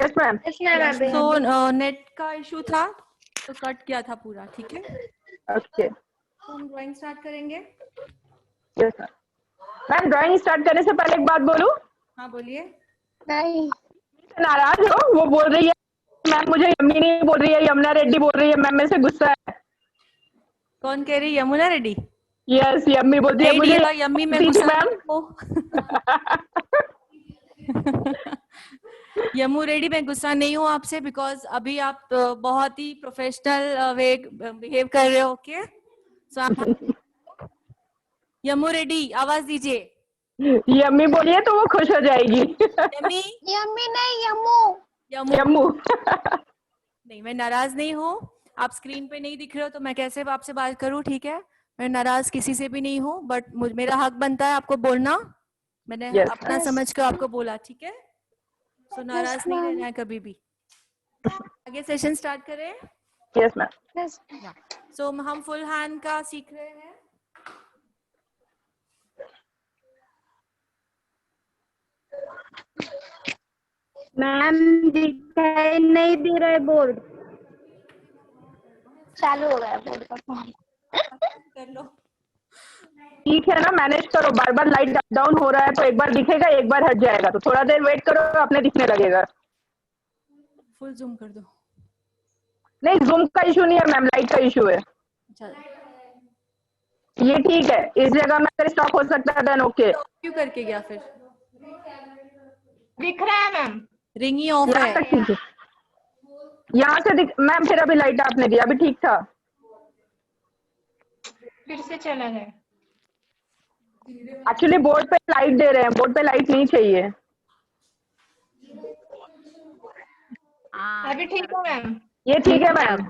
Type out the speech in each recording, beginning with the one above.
Yes ma'am. So net का issue था तो कट किया था पूरा, ठीक है। ओके तो हम ड्राइंग स्टार्ट करेंगे। Yes ma'am. Ma'am drawing start करने से पहले एक बात बोलूं? हाँ बोलिए। नहीं नाराज हो? वो बोल रही है मैम मुझे यम्मी नहीं बोल रही है, यमुना रेड्डी बोल रही है मैम, मेरे से गुस्सा है। कौन कह रही है? यमुना रेड्डी? यस यम्मी बोलती है नहीं मुझे डियर, यम्मी में थी गुस्सा मैम। नहीं हो। यमू रेड्डी मैं गुस्सा नहीं हूँ आपसे, बिकॉज अभी आप बहुत ही प्रोफेशनल वे बिहेव कर रहे हो। ओके सो यमू रेड्डी आवाज दीजिए। यम्मी बोलिए तो वो खुश हो जाएगी। यम्मी। यम्मी नहीं यम्मू। यमू यम्मू। नहीं, मैं नाराज नहीं हूँ। आप स्क्रीन पे नहीं दिख रहे हो तो मैं कैसे आपसे बात करूँ, ठीक है। मैं नाराज किसी से भी नहीं हूँ, बट मेरा हक बनता है आपको बोलना। मैंने Yes, अपना समझ कर आपको बोला, ठीक है। सो नाराज नहीं रहना है कभी भी। आगे सेशन स्टार्ट करें। Yes ma'am. सो हम फुल हैंड का सीख रहे हैं। मैम दिखाई नहीं दे रहा है बोर्ड। चालू हो गया बोर्ड का काम। कर लो। ठीक है ना, मैनेज करो। बार बार लाइट डाउन हो रहा है तो एक बार दिखेगा एक बार हट जाएगा, तो थोड़ा देर वेट करो अपने दिखने लगेगा। फुल जूम कर दो। नहीं जूम का इशू नहीं है मैम, लाइट का इशू है। चल ये ठीक है, इस जगह में अगर स्टॉप हो सकता है देन ओके। क्यों करके गया फिर? दिख रहा है मैम। रिंग ही ऑफ यहाँ है। तक ठीक है, यहाँ से दिख मैम। फिर अभी लाइट आपने दिया, अभी ठीक था, फिर से चला गया। एक्चुअली बोर्ड पे लाइट दे रहे हैं, बोर्ड पे लाइट नहीं चाहिए। अभी ठीक है मैम। ये ठीक है मैम।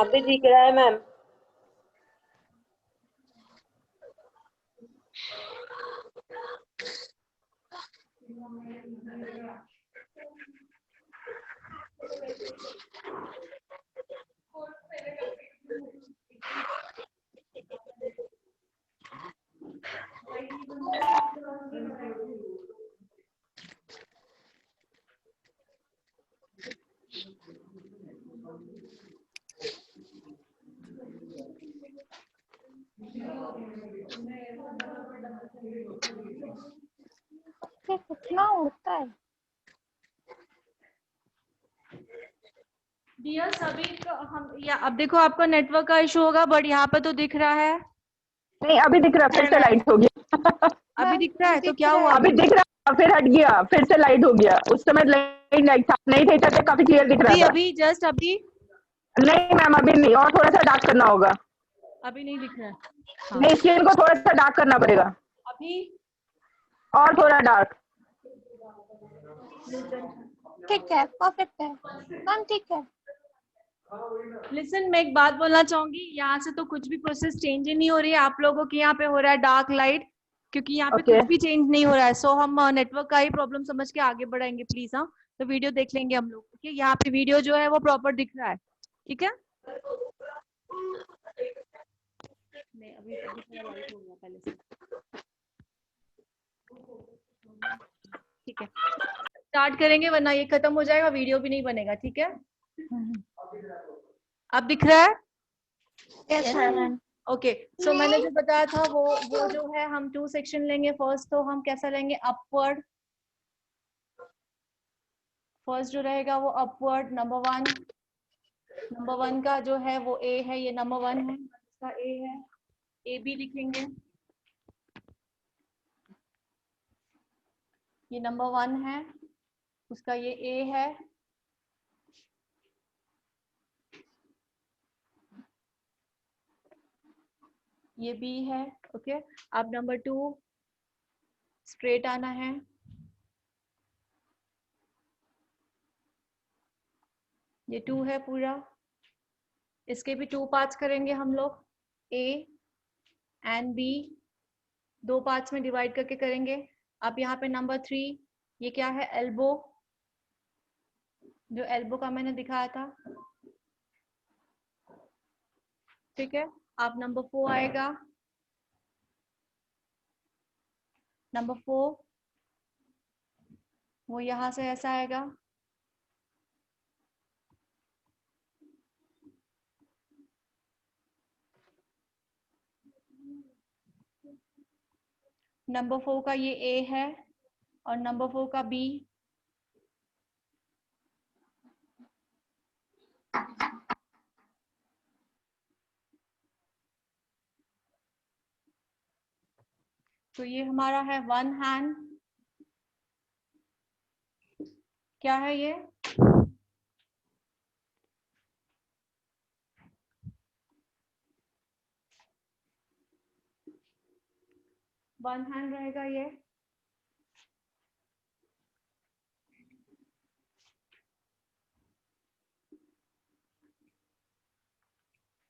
अभी दिख रहा है मैम। कितना उड़ता है। डियर सभी का हम या अब देखो आपका नेटवर्क का इशू होगा, बट यहाँ पे तो दिख रहा है। नहीं अभी दिख रहा है, फिर से लाइट हो गया। अभी दिख रहा है तो क्या हुआ? अभी दिख रहा, फिर हट गया, फिर से लाइट हो गया। उस समय लाइट नहीं थे तो काफी क्लियर दिख रहा अभी था। अभी जस्ट अभी नहीं मैम अभी नहीं, और थोड़ा सा डार्क करना होगा। अभी नहीं दिख रहा है। हाँ। नहीं स्क्रीन को थोड़ा सा डार्क करना पड़ेगा, अभी और थोड़ा डार्क। ठीक है परफेक्ट है मैम ठीक है। लिसन, मैं एक बात बोलना चाहूंगी। यहाँ से तो कुछ भी प्रोसेस चेंज ही नहीं हो रही है। आप लोगों के यहाँ पे हो रहा है डार्क लाइट, क्योंकि यहाँ पे Okay. कुछ भी चेंज नहीं हो रहा है। सो हम नेटवर्क का ही प्रॉब्लम समझ के आगे बढ़ाएंगे प्लीज। हाँ, तो वीडियो देख लेंगे हम लोग। ओके, यहाँ पे वीडियो जो है वो प्रॉपर दिख रहा है, ठीक है। नहीं अभी थोड़ा लाइट हो गया पहले से, ठीक है। स्टार्ट करेंगे वरना ये खत्म हो जाएगा, वीडियो भी नहीं बनेगा, ठीक है। अब दिख रहा है? Yes ma'am. ओके सो मैंने जो बताया था वो जो है हम 2 सेक्शन लेंगे। फर्स्ट तो हम कैसा लेंगे? अपवर्ड। फर्स्ट जो रहेगा वो अपवर्ड। नंबर वन का जो है वो ए है, ये नंबर 1 है, इसका ए है, ए बी लिखेंगे। ये नंबर 1 है, उसका ये ए है, ये बी है। ओके, अब नंबर 2 स्ट्रेट आना है। ये 2 है पूरा, इसके भी 2 पार्ट्स करेंगे हम लोग, ए एंड बी 2 पार्ट्स में डिवाइड करके करेंगे। अब यहाँ पे नंबर 3, ये क्या है? एल्बो, जो एल्बो का मैंने दिखाया था, ठीक है। अब नंबर 4 आएगा। नंबर 4 वो यहाँ से ऐसा आएगा, नंबर 4 का ये ए है और नंबर 4 का बी, तो ये हमारा है वन हैंड। क्या है ये? वन हैंड रहेगा ये।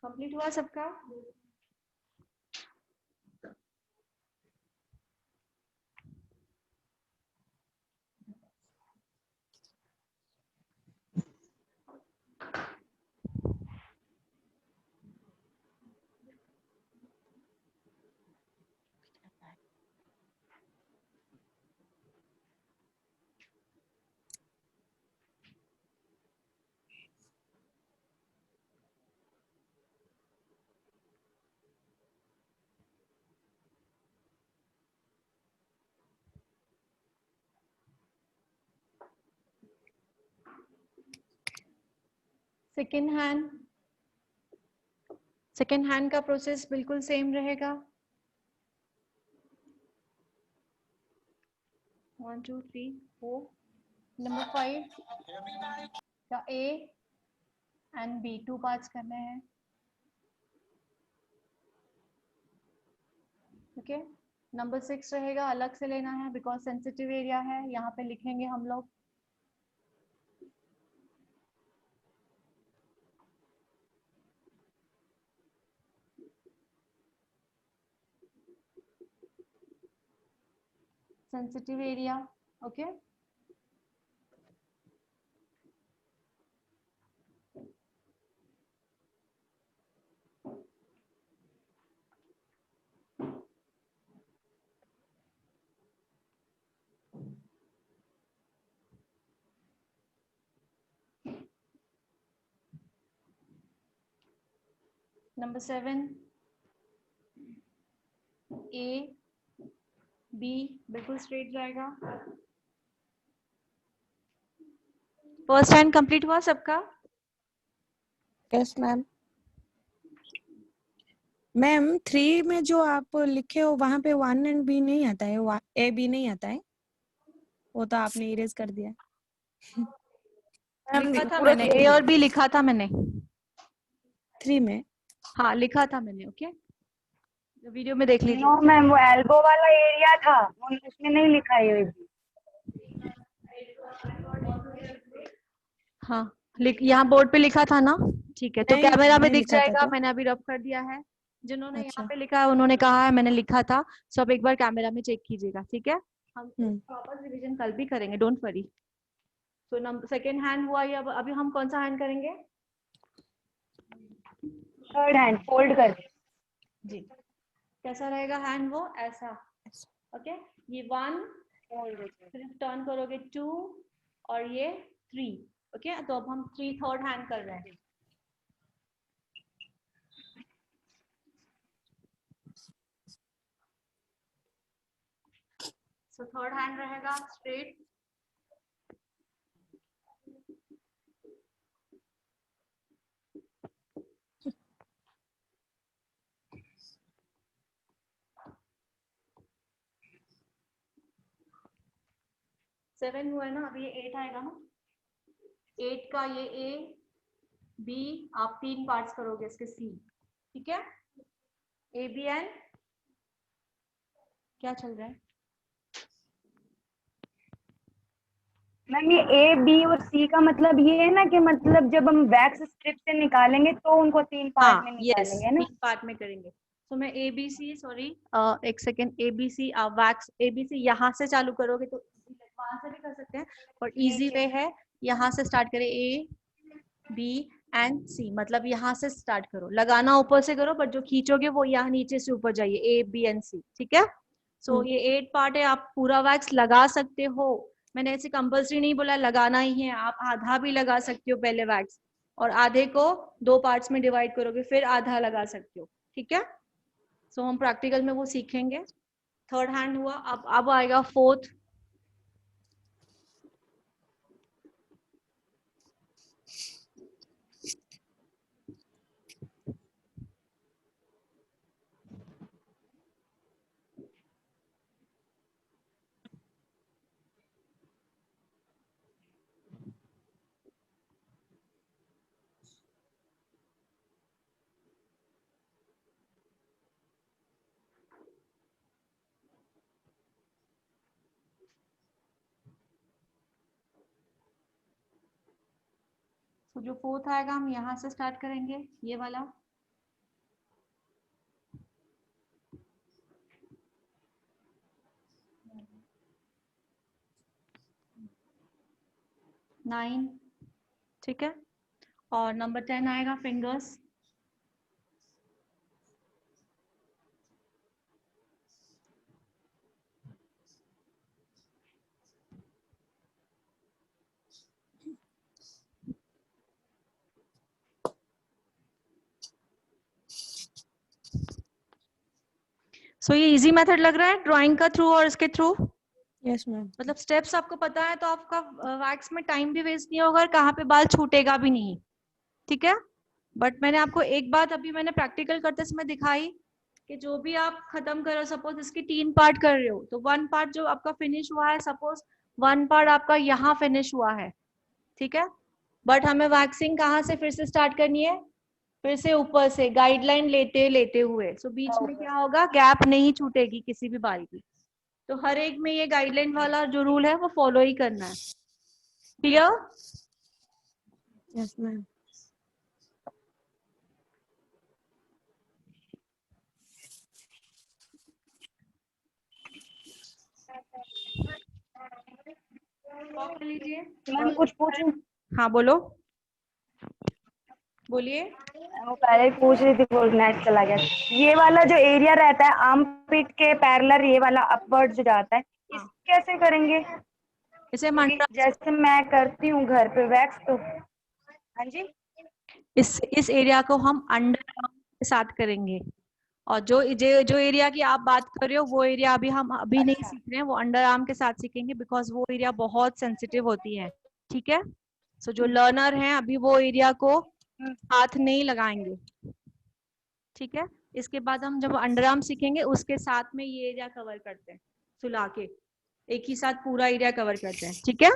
कंप्लीट हुआ सबका? सेकेंड हैंड का प्रोसेस बिल्कुल सेम रहेगा। 1 2 3 4 नंबर 5 का ए एंड बी 2 पार्ट्स करने हैं। ओके, नंबर 6 रहेगा, अलग से लेना है बिकॉज सेंसिटिव एरिया है, यहाँ पे लिखेंगे हम लोग। Sensitive area, okay. Number 7 a b बिल्कुल स्ट्रेट जाएगा। फर्स्ट हैंड कंप्लीट हुआ सबका? Yes ma'am. मैम 3 में जो आप लिखे हो वहां पे 1 एंड बी नहीं आता है, ए बी नहीं आता है, वो तो आपने इरेज कर दिया। लिखा था मैंने, ए और बी लिखा था मैंने 3 में। हाँ लिखा था मैंने, ओके वीडियो में देख लीजिए। नो मैम, वो एल्बो वाला एरिया था, उसमें नहीं लिखा है। हाँ यहाँ बोर्ड पे लिखा था ना, ठीक है, तो नहीं, कैमरा में नहीं दिख लिखा था जाएगा। तो। मैंने अभी रब कर दिया है, जिन्होंने अच्छा। यहाँ पे लिखा है उन्होंने कहा है मैंने लिखा था, सब एक बार कैमरा में चेक कीजिएगा, ठीक है। हम प्रॉपर रिवीजन कल भी करेंगे, डोंट वरी। तो नंबर सेकेंड हैंड हुआ, या अभी हम कौन सा हैंड करेंगे? थर्ड हैंड फोल्ड कर जी, कैसा रहेगा हैंड? वो ऐसा, ओके। ये 1 फिर टर्न करोगे 2 और ये 3, ओके। तो अब हम 3 थर्ड हैंड कर रहे हैं। सो थर्ड हैंड रहेगा स्ट्रेट, सेवन हुआ है ना, अभी ये 8 आएगा ना। 8 का ये ए बी आप 3 पार्ट्स करोगे इसके सी, ठीक है। ए बी एंड क्या चल रहा है? मैम, ये ए बी और सी का मतलब ये है ना कि मतलब जब हम वैक्स स्ट्रिप से निकालेंगे तो उनको 3 पार्ट में निकालेंगे, है ना? 3 पार्ट में करेंगे। तो मैं ए बी सी, सॉरी एक second, a b c wax a b c यहाँ से चालू करोगे तो वहां से भी कर सकते हैं, पर इजी वे है यहाँ से स्टार्ट करें। ए बी एंड सी, मतलब यहाँ से स्टार्ट करो, लगाना ऊपर से करो, बट जो खींचोगे वो यहाँ नीचे से ऊपर जाइए, ए बी एंड सी, ठीक है। सो ये 8 पार्ट है, आप पूरा वैक्स लगा सकते हो। मैंने ऐसे कंपल्सरी नहीं बोला लगाना ही है, आप आधा भी लगा सकते हो पहले वैक्स, और आधे को 2 पार्ट्स में डिवाइड करोगे फिर आधा लगा सकते हो, ठीक है। सो हम प्रैक्टिकल में वो सीखेंगे। थर्ड हैंड हुआ, अब आएगा फोर्थ। तो जो फोर्थ आएगा हम यहाँ से स्टार्ट करेंगे, ये वाला। नाइन, ठीक है। और नंबर 10 आएगा फिंगर्स। सो ये इजी मेथड लग रहा है ड्राइंग का थ्रू और इसके थ्रू। Yes ma'am. मतलब स्टेप्स आपको पता है तो आपका वैक्स में टाइम भी वेस्ट नहीं होगा और कहाँ पे बाल छूटेगा भी नहीं, ठीक है। बट मैंने आपको एक बात अभी मैंने प्रैक्टिकल करते समय दिखाई कि जो भी आप खत्म कर रहे हो, सपोज इसकी 3 पार्ट कर रहे हो तो 1 पार्ट जो आपका फिनिश हुआ है, सपोज 1 पार्ट आपका यहाँ फिनिश हुआ है, ठीक है। बट हमें वैक्सिंग कहाँ से फिर से स्टार्ट करनी है, फिर से ऊपर से गाइडलाइन लेते लेते हुए। सो बीच में क्या होगा, गैप नहीं छूटेगी किसी भी बाल की। तो हर एक में ये गाइडलाइन वाला जो रूल है वो फॉलो ही करना है, क्लियर। Yes ma'am. कर लीजिए। मैम कुछ पूछूं? हाँ बोलो, बोलिए। वो पहले ही पूछ रही थी, वो नेट चला गया। ये वाला जो एरिया रहता है आर्म पिट के पैरेलल, ये वाला अपवर्ड जो जाता है, इस कैसे करेंगे? इसे क्योंकि मंडा, जैसे मैं करती हूँ घर पे वैक्स तो। हाँ जी। इस एरिया को हम अंडर आर्म के साथ करेंगे, और जो एरिया की आप बात कर रहे हो वो एरिया अभी हम अभी नहीं सीख रहे हैं, वो अंडर आर्म के साथ सीखेंगे बिकॉज वो एरिया बहुत सेंसिटिव होती है, ठीक है। सो जो लर्नर हैं अभी वो एरिया को हाथ नहीं लगाएंगे, ठीक है। इसके बाद हम जब अंडर आर्म सीखेंगे उसके साथ में ये एरिया कवर करते हैं, सुला के एक ही साथ पूरा एरिया कवर करते हैं, ठीक है।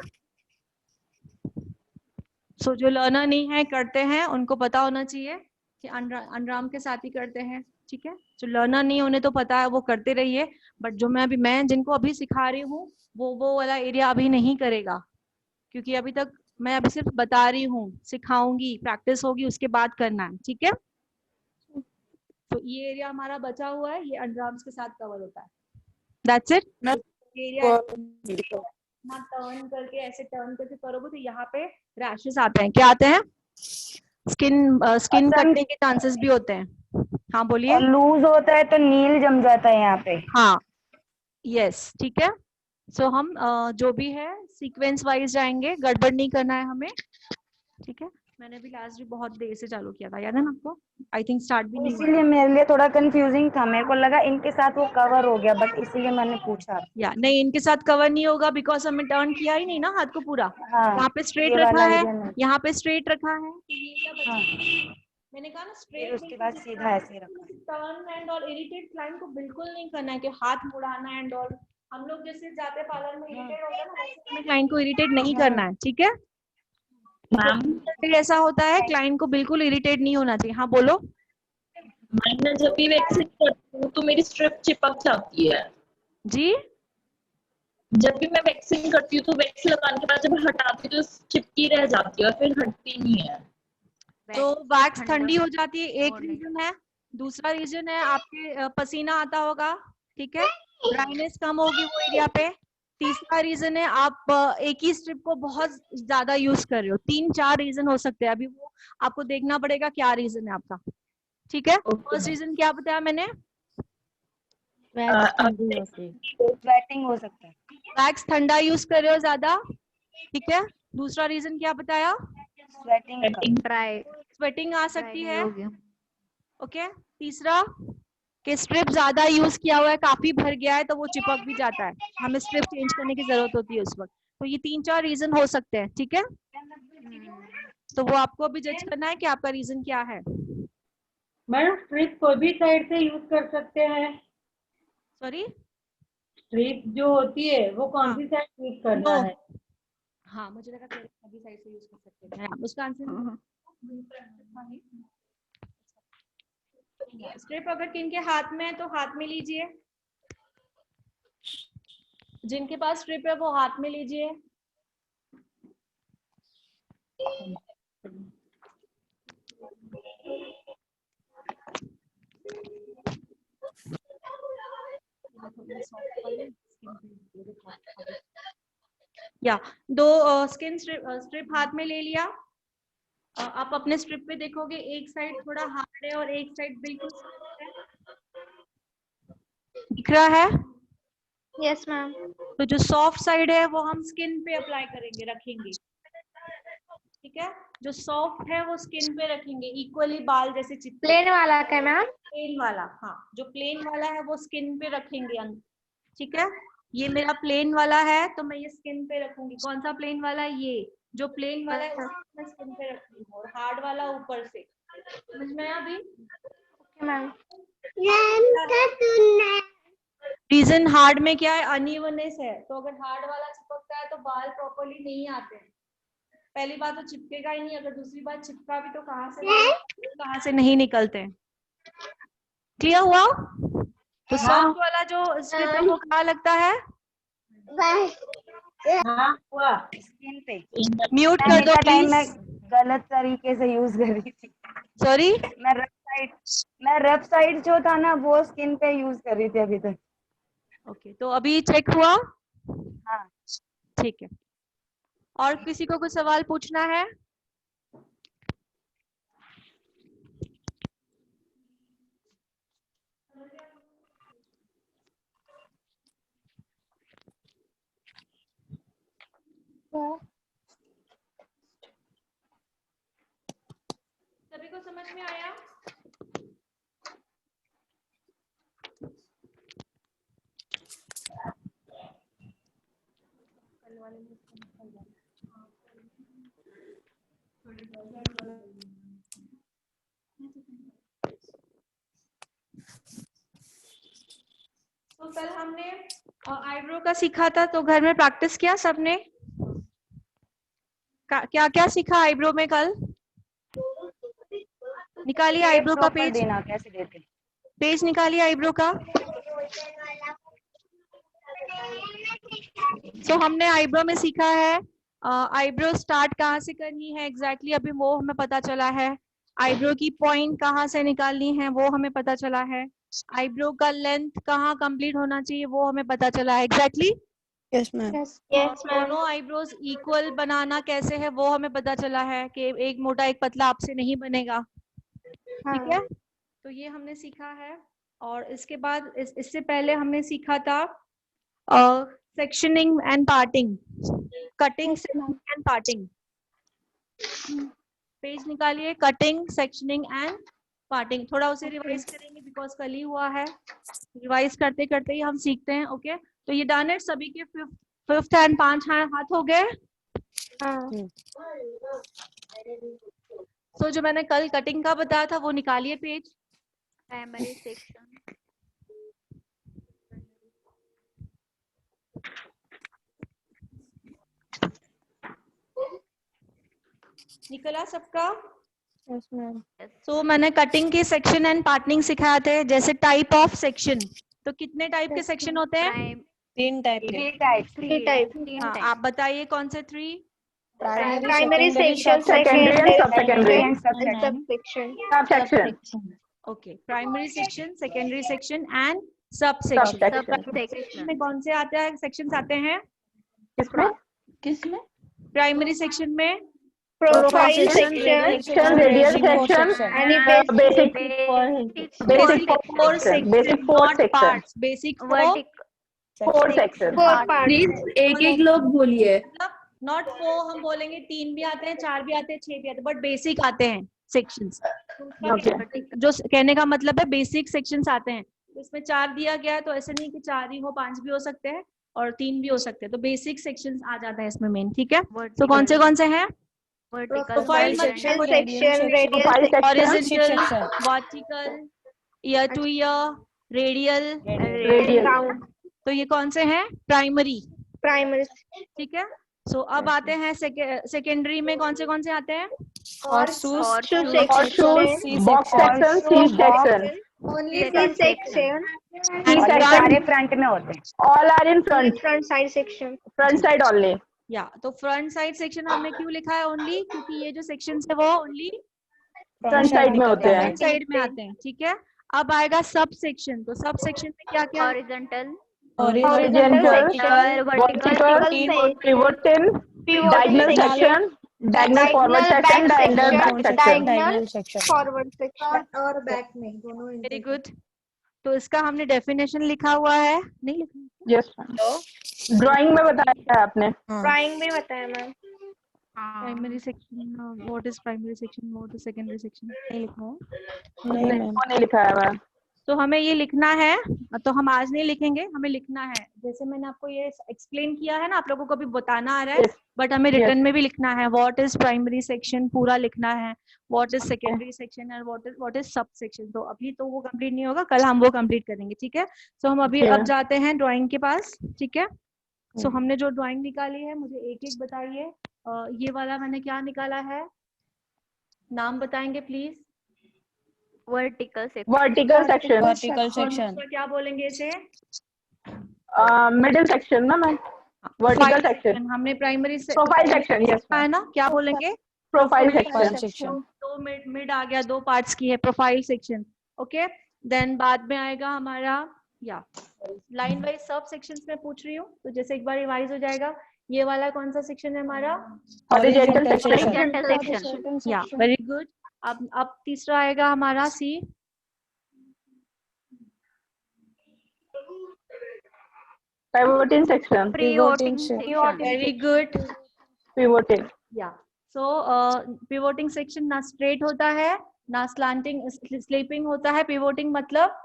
सो जो लर्नर नहीं है करते हैं उनको पता होना चाहिए कि अंडर आर्म के साथ ही करते हैं, ठीक है। जो लर्नर नहीं होने तो पता है वो करते रहिए, बट जो मैं जिनको अभी सिखा रही हूँ वो वाला एरिया अभी नहीं करेगा, क्योंकि अभी तक मैं अभी सिर्फ बता रही हूँ, सिखाऊंगी, प्रैक्टिस होगी उसके बाद करना है, ठीक है। तो ये एरिया हमारा बचा हुआ है, ये अंडर आर्म्स के साथ कवर होता है, दैट्स इट। एरिया ना टर्न करके ऐसे टर्न करके करोगे तो यहाँ पे रैशेस आते हैं, क्या आते हैं, स्किन कटने के चांसेस भी होते हैं। हाँ बोलिए। और लूज होता है तो नील जम जाता है यहाँ पे। हाँ यस, ठीक है। सो हम जो भी है सीक्वेंस वाइज जाएंगे, गड़बड़ नहीं करना है हमें, ठीक है। मैंने भी लास्ट भी बहुत देर से चालू किया था, याद है ना आपको? आई थिंक स्टार्ट भी नहीं हुआ इसीलिए मेरे लिए थोड़ा कंफ्यूजिंग था, मेरे को लगा इनके साथ वो कवर हो गया, बट इसीलिए मैंने पूछा। या नहीं, इनके साथ कवर नहीं होगा बिकॉज हमने टर्न किया ही नहीं ना हाथ को पूरा। हाँ, यहाँ पे स्ट्रेट ये रखा वाला है, एरिया में। यहाँ पे स्ट्रेट रखा है, तो ये क्या बचा? हाँ, मैंने कहा ना फिर स्ट्रेट उसके बाद सीधा ऐसे रखा। टर्न एंड और इरिटेट क्लाइंट को बिल्कुल नहीं करना है कि हाथ मुड़ाना एंड और हम लोग जैसे जाते पार्लर में इरिटेट होता है ना, वैसे हमें क्लाइंट को इरिटेट नहीं करना है, ठीक है मैम फिर ऐसा होता है, क्लाइंट को बिल्कुल इरिटेट नहीं होना चाहिए। हाँ बोलो। मैं जब भी वैक्सिंग करती हूँ तो मेरी स्ट्रिप चिपक जाती है। जी, जब भी मैं वैक्सिंग करती हूँ तो वैक्स लगाने के बाद जब हटाती हूँ तो चिपकी रह जाती है और फिर हटती नहीं है। तो वैक्स ठंडी हो जाती है, एक रीजन है। दूसरा रीजन है आपके पसीना आता होगा, ठीक है, ड्राइनेस कम होगी वो एरिया पे। तीसरा रीजन है आप एक ही स्ट्रिप को बहुत ज्यादा यूज कर रहे हो। 3-4 रीजन हो सकते हैं, अभी वो आपको देखना पड़ेगा क्या रीजन है आपका, ठीक है। फर्स्ट रीजन क्या बताया मैंने? स्वेटिंग हो सकता है। वैक्स ठंडा यूज कर रहे हो ज्यादा, ठीक है। दूसरा रीजन क्या बताया? स्वेटिंग ड्राई स्वेटिंग आ सकती है, हो गया। ओके। तीसरा कि स्ट्रिप ज्यादा यूज किया हुआ है, काफी भर गया है तो वो चिपक भी जाता है, हमें स्ट्रिप चेंज करने की जरूरत होती है उस वक्त। तो ये 3-4 रीजन हो सकते हैं, ठीक है। तो वो आपको अभी जज करना है कि आपका रीजन क्या है। मैडम स्ट्रिप कोई भी साइड से यूज कर सकते हैं। सॉरी, स्ट्रिप जो होती है वो कौन हाँ। सी साइड यूज करना नो, है? हाँ मुझे लगा अभी साइड से यूज कर सकते हैं आप। उसका आंसर स्ट्रिप अगर किनके हाथ में है तो हाथ में लीजिए, जिनके पास स्ट्रिप है वो हाथ में लीजिए। या दो स्किन स्ट्रिप हाथ में ले लिया। आप अपने स्ट्रिप पे देखोगे एक साइड थोड़ा हार्ड है और एक साइड बिल्कुल सॉफ्ट है, दिख रहा है? Yes ma'am. तो जो सॉफ्ट साइड है वो हम स्किन पे अप्लाई करेंगे, रखेंगे, ठीक है। जो सॉफ्ट है वो स्किन पे रखेंगे इक्वली, बाल जैसे चिपके। प्लेन वाला क्या मैम? प्लेन वाला, हाँ जो प्लेन वाला है वो स्किन पे रखेंगे, ठीक है। ये मेरा प्लेन वाला है तो मैं ये स्किन पे रखूंगी। कौन सा प्लेन वाला है? ये जो प्लेन वाला है उसको मैं स्किन पे रखूंगी और हार्ड वाला ऊपर से। समझ में आया अभी? Okay ma'am. रीजन हार्ड में क्या है? अनइवननेस है। तो अगर हार्ड वाला चिपकता है तो बाल प्रॉपर्ली नहीं आते हैं। पहली बात तो चिपकेगा ही नहीं, अगर दूसरी बात चिपका भी तो कहाँ से नहीं निकलते हैं। क्लियर हुआ? तो सॉफ्ट वाला जो स्ट्रिप है वो कहाँ लगता है? हाँ हुआ। स्किन पे। म्यूट कर दो टाइम मैं प्लीज। गलत तरीके से यूज कर रही थी। सॉरी, मैं रफ साइड जो था ना वो स्किन पे यूज कर रही थी अभी तक। ओके तो अभी चेक हुआ? हाँ। ठीक है। और किसी को कुछ सवाल पूछना है? सभी को समझ में आया? तो कल हमने आईब्रो का सीखा था, तो घर में प्रैक्टिस किया सबने? क्या क्या सीखा आईब्रो में कल? निकालिए आईब्रो का पेज, देना कैसे देते? पेज निकालिए आईब्रो का। तो हमने आईब्रो में सीखा है आईब्रो स्टार्ट कहाँ से करनी है एग्जैक्टली अभी वो हमें पता चला है। आईब्रो की पॉइंट कहाँ से निकालनी है वो हमें पता चला है। आईब्रो का लेंथ कहाँ कंप्लीट होना चाहिए वो हमें पता चला है exactly. Yes ma'am. Yes ma'am. दोनों आईब्रोज इक्वल बनाना कैसे है वो हमें पता चला है कि एक मोटा एक पतला आपसे नहीं बनेगा, ठीक है। तो ये हमने सीखा है। और इसके बाद इससे पहले हमने सीखा था sectioning and parting, cutting and parting. Page निकालिए, कटिंग, सेक्शनिंग एंड पार्टिंग। थोड़ा उसे रिवाइज करेंगे बिकॉज कल ही हुआ है, रिवाइज करते करते ही हम सीखते हैं। ओके तो ये डन है, सभी के फिफ्थ एंड 5 हाथ हो गए। तो जो मैंने कल कटिंग का बताया था वो निकालिए पेज। Primary section. निकला सबका? Yes ma'am. तो मैंने कटिंग के सेक्शन एंड पार्टिंग सिखाए थे। जैसे टाइप ऑफ सेक्शन, तो कितने टाइप के सेक्शन होते हैं? 3 टाइप के। Three type. हाँ, आप बताइए कौन से 3? Primary section, secondary and sub-secondary and sub section. subsection okay, primary section, secondary section and sub section. subsection में कौन से आते हैं सेक्शंस आते हैं? किसमें? प्राइमरी सेक्शन में profile section, section radial section, and basic basic four section, basic four not section, parts, basic four 4 sections. 4 parts. Please एक एक लोग बोलिए। मतलब नॉट 4 हम बोलेंगे, 3 भी आते हैं, 4 भी आते हैं, 6 भी आते हैं, बट बेसिक आते हैं सेक्शंस। जो कहने का मतलब है बेसिक सेक्शंस आते हैं। तो इसमें 4 दिया गया है, तो ऐसे नहीं कि 4 ही हो, 5 भी हो सकते हैं और 3 भी हो सकते हैं। तो बेसिक सेक्शंस आ जाता है इसमें मेन, ठीक है। तो कौन से हैं? Profile section, radial Profile section, horizontal, section. Vertical, year two year, radial. Radial. round, तो ये कौन से हैं? प्राइमरी, primary, ठीक है। सो अब आते हैं सेकेंडरी में कौन से आते हैं? Horseshoes. horseshoe Horseshoes, section, box section, C section. only C section, And और front- सारे फ्रंट में होते हैं। All are in only front. front side section. Front side only. या तो फ्रंट साइड सेक्शन हमने क्यों लिखा है ओनली? क्योंकि ये जो सेक्शन है वो ओनली Front side में होते हैं. फ्रंट साइड में आते हैं, ठीक है। अब आएगा सब सेक्शन। तो सब सेक्शन में क्या क्या? Horizontal, Horizontal, vertical, pivoting, diagonal section, diagonal forward section, diagonal back section. Diagonal section. forward section, और बैक में दोनों वेरी गुड। तो इसका हमने डेफिनेशन लिखा हुआ है, नहीं लिखा? Yes, ma'am. Drawing में बताया है आपने. drawing में बताया ma'am. Primary section, what is primary section, what is secondary section, नहीं लिखा है। नहीं मैम। वो नहीं लिखा है मैम. तो हमें ये लिखना है, तो हम आज नहीं लिखेंगे, हमें लिखना है। जैसे मैंने आपको ये एक्सप्लेन किया है ना, आप लोगों को भी बताना आ रहा है, Yes. बट हमें Yes. रिटर्न में भी लिखना है। व्हाट इज प्राइमरी सेक्शन पूरा लिखना है, व्हाट इज सेकेंडरी सेक्शन और व्हाट इज सब सेक्शन। तो अभी तो वो कंप्लीट नहीं होगा, कल हम वो कंप्लीट करेंगे, ठीक है। सो हम अभी Yeah. अब जाते हैं ड्राइंग के पास, ठीक है। सो हमने जो ड्राइंग निकाली है, मुझे एक एक बताइए। ये वाला मैंने क्या निकाला है, नाम बताएंगे please. vertical section, Vertical section. Vertical और section. दूसरा क्या बोलेंगे इसे? Middle section ना मैम. Vertical Profile section. हमने प्राइमरी Profile section. Yes, है ma'am. ना, क्या बोलेंगे? Profile Profile section. section. दो मिड आ गया, 2 पार्ट्स की है प्रोफाइल सेक्शन, ओके। देन बाद में आएगा हमारा या लाइन वाइज सब सेक्शंस में पूछ रही हूँ, तो जैसे एक बार रिवाइज हो जाएगा। ये वाला कौन सा सेक्शन है हमारा? Horizontal section. horizontal section, या वेरी गुड। अब तीसरा आएगा हमारा सी। Pivoting section. pivoting section. Very good. Pivoting. या सो पिवोटिंग सेक्शन ना स्ट्रेट होता है ना स्लैंटिंग स्लीपिंग होता है। पिवोटिंग मतलब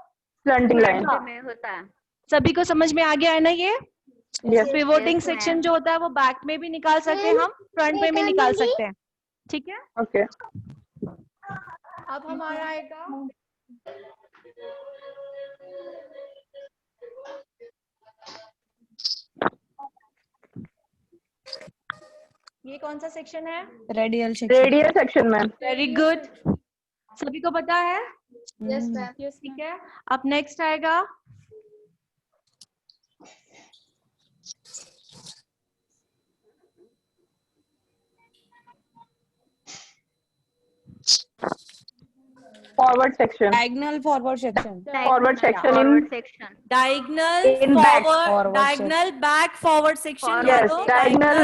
Slanting line. में होता है। सभी को समझ में आ गया है ना ये? Yes. पिवोटिंग Yes, section ma'am. जो होता है वो बैक में भी निकाल सकते हैं हम, फ्रंट में भी निकाल सकते हैं, ठीक है। Okay. अब हमारा आएगा ये कौन सा सेक्शन है? Radial section. Radial section ma'am. Very good, सभी को पता है? Yes, ठीक है। अब नेक्स्ट आएगा Forward section. Diagonal forward section. Forward section in section, diagonal In back. Forward diagonal back forward section. yes. Diagonal.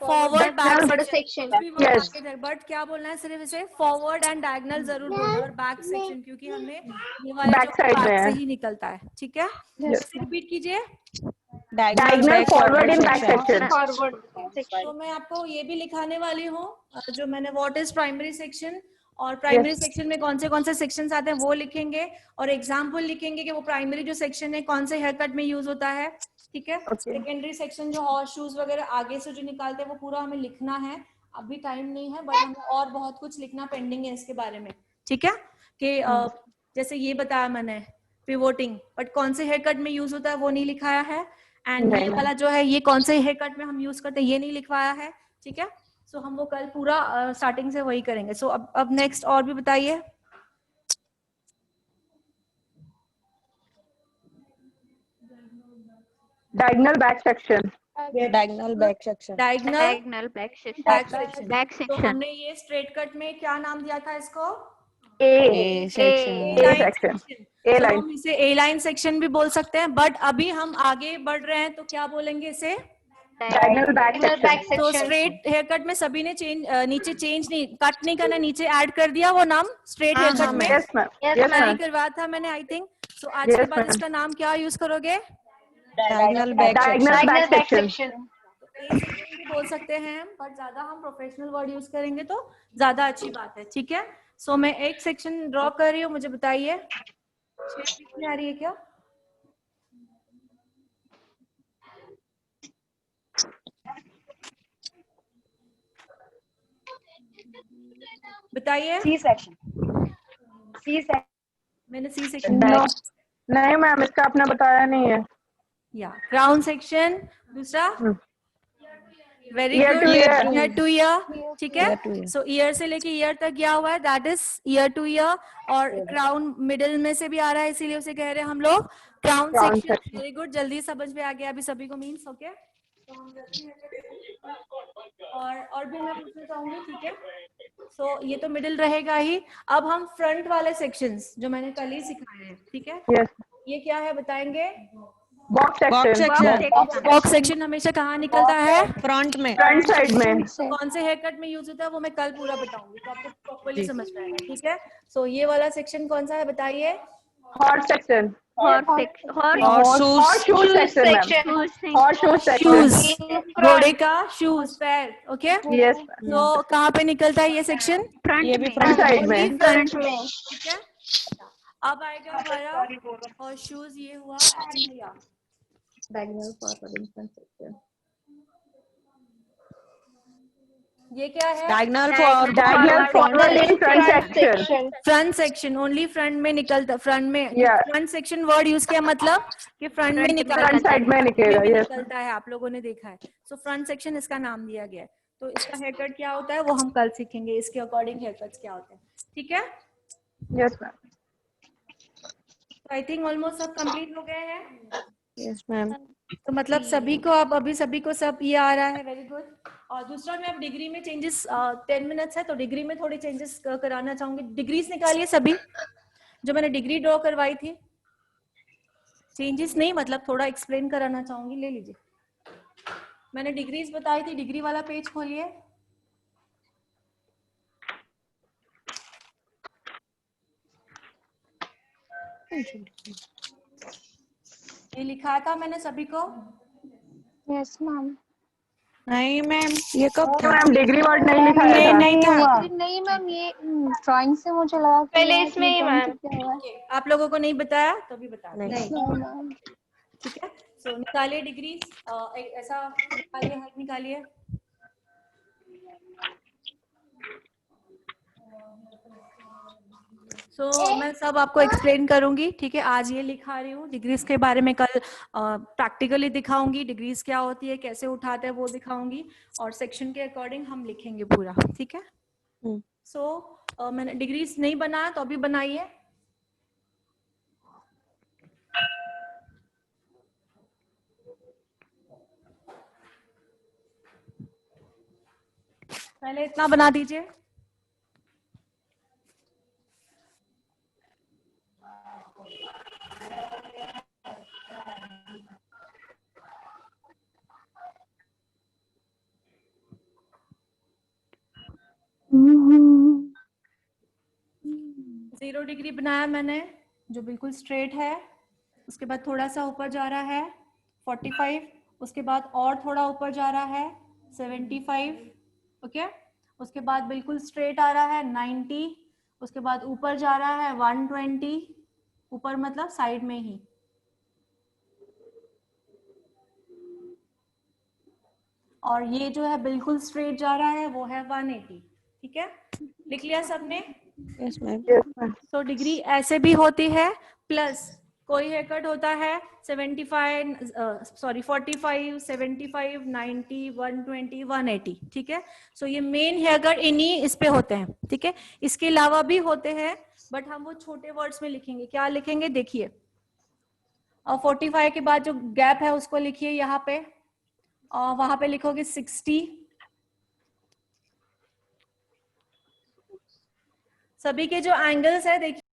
Forward forward back section, Yes. But क्या बोलना है सिर्फ इसे फॉरवर्ड एंड डायगनल जरूर बोलना है, और बैक सेक्शन क्योंकि हमने ये वाला Back जो side में back है. से ही निकलता है, ठीक है। रिपीट कीजिए। Diagonal back forward in back section. forward section, तो मैं आपको ये भी लिखाने वाली हूँ, जो मैंने व्हाट इज प्राइमरी सेक्शन और प्राइमरी सेक्शन में कौन से सेक्शंस आते हैं वो लिखेंगे, और एग्जाम्पल लिखेंगे कि वो प्राइमरी जो सेक्शन है कौन से हेयर कट में यूज होता है, ठीक है। सेकेंडरी सेक्शन जो हॉर्स शूज वगैरह आगे से जो निकालते हैं वो पूरा हमें लिखना है। अभी टाइम नहीं है, बट हमें और बहुत कुछ लिखना पेंडिंग है इसके बारे में, ठीक है। कि जैसे ये बताया मैंने पिवोटिंग, बट कौन से हेयर कट में यूज होता है वो नहीं लिखाया है, एंड ये वाला जो है ये कौन से हेयर कट में हम यूज करते हैं ये नहीं लिखवाया है, ठीक है। सो हम वो कल पूरा स्टार्टिंग से वही करेंगे। सो अब नेक्स्ट और भी बताइए। Diagonal back section. Diagonal back section. Diagonal diagonal back section, back section. back तो section, हमने ये स्ट्रेट कट में क्या नाम दिया था इसको? A. A section. A section. A तो line. हम इसे ए लाइन सेक्शन भी बोल सकते हैं, बट अभी हम आगे बढ़ रहे हैं तो क्या बोलेंगे इसे? Diagonal back diagonal back section. तो section, स्ट्रेट हेयर कट में सभी ने नीचे चेंज नहीं, कट नहीं करना, नीचे ऐड कर दिया वो नाम स्ट्रेट हेयर कट में। Yes, ma'am. Yes, Yes, मैंने ma'am. करवाया था मैंने, आई थिंक। सो आज Yes, के बाद ma'am. इसका नाम क्या यूज करोगे? Diagonal back diagonal back section. A section भी बोल सकते हैं हम, बट ज्यादा हम प्रोफेशनल वर्ड यूज करेंगे तो ज्यादा अच्छी बात है, ठीक है। सो मैं एक सेक्शन ड्रॉ कर रही हूँ, मुझे बताइए शेप दिख में आ रही है क्या? बताइए। C section, c section. मैंने सी सेक्शन नहीं मैम, इसका आपने बताया नहीं है। या क्राउन सेक्शन। दूसरा very Ear good, to ear. Year two year, ठीक है। Ear to ear. So year से लेके ईयर तक गया हुआ है, that is year two year. और क्राउन मिडिल में से भी आ रहा है, इसीलिए उसे कह रहे हैं हम लोग crown Crown section. section. Very good, जल्दी समझ में आ गया अभी सभी को, मीन्स ओके। और भी मैं पूछना चाहूंगी, ठीक है। सो ये तो मिडिल रहेगा ही। अब हम फ्रंट वाले सेक्शंस जो मैंने कल ही सिखाए हैं, ठीक है। Yes. ये क्या है बताएंगे? Box box section. Section box section हमेशा कहाँ निकलता है? फ्रंट में। फ्रंट साइड में। तो कौन से हेयर कट में यूज होता है वो मैं कल पूरा बताऊंगी, तो आपको प्रॉपर्ली समझ में आएगा, ठीक है। सो ये वाला सेक्शन कौन सा है बताइए? Horse section. हॉर्स सेक्शन, और horse shoes section ma'am. Horse shoes shoes, section. घोड़े का शूज, पैर, ओके। यस। तो कहाँ पे निकलता है ये सेक्शन? ये भी फ्रंट साइड में। फ्रंट में, ठीक है। अब आएगा हमारा और शूज ये हुआ and या ये क्या है? Diagonal for diagonal forward in front section. Front section only front में निकलता, फ्रंट में। Yeah. Front section word use किया मतलब कि फ्रंट में निकलता फ्रंट साइड में निकलेगा। भी यस। निकलता है, आप लोगों ने देखा है। सो फ्रंट सेक्शन इसका नाम दिया गया है। तो इसका हेयर कट क्या होता है वो हम कल सीखेंगे, इसके अकॉर्डिंग हेयर कट्स क्या होते हैं, ठीक है। Yes ma'am. I think almost सब कंप्लीट हो गए हैं। Yes ma'am. तो मतलब सभी को, आप अभी सभी को सब ये आ रहा है, वेरी गुड। और दूसरा मैं अब डिग्री में चेंजेस, 10 मिनट्स है तो डिग्री में थोड़ी चेंजेस कराना चाहूंगी। डिग्रीज निकालिए सभी, जो मैंने डिग्री ड्रॉ करवाई थी। चेंजेस नहीं मतलब थोड़ा एक्सप्लेन कराना चाहूंगी, ले लीजिए। मैंने डिग्रीज बताई थी, डिग्री वाला पेज खोलिए। ये लिखा था मैंने सभी को। Yes ma'am. नहीं मैम, ये कब था? मैम डिग्री वर्ड नहीं लिखाया था। नहीं हुआ। नहीं मैम, ये ड्राइंग से मुझे लगा पहले इसमें ही मैम। आप लोगों को नहीं बताया तो भी बता दें, नहीं। ठीक है। सो निकालिए डिग्री, ऐसा निकालिए, हाथ निकालिए। मैं सब आपको एक्सप्लेन करूंगी, ठीक है। आज ये लिखा रही हूँ डिग्रीज के बारे में, कल प्रैक्टिकली दिखाऊंगी डिग्रीज क्या होती है, कैसे उठाते हैं वो दिखाऊंगी, और सेक्शन के अकॉर्डिंग हम लिखेंगे पूरा, ठीक है। मैंने डिग्रीज नहीं बनाया तो अभी बनाइए। पहले इतना बना दीजिए। जीरो डिग्री बनाया मैंने, जो बिल्कुल स्ट्रेट है। उसके बाद थोड़ा सा ऊपर जा रहा है 45, उसके बाद और थोड़ा ऊपर जा रहा है 75, ओके। उसके बाद बिल्कुल स्ट्रेट आ रहा है 90, उसके बाद ऊपर जा रहा है 120, ऊपर मतलब साइड में ही। और ये जो है बिल्कुल स्ट्रेट जा रहा है वो है 180, ठीक है। लिख लिया सबने? Yes ma'am. तो डिग्री ऐसे भी होती है, प्लस कोई हेयर कट होता है 45, 45, 75, 90, 120, 180, ठीक है। सो ये मेन हेयर कट इन्हीं इस पे होते हैं, ठीक है। इसके अलावा भी होते हैं, बट हम वो छोटे वर्ड्स में लिखेंगे। क्या लिखेंगे देखिए, और 45 के बाद जो गैप है उसको लिखिए यहाँ पे, और वहां पे लिखोगे 60। सभी के जो एंगल्स है देखिए,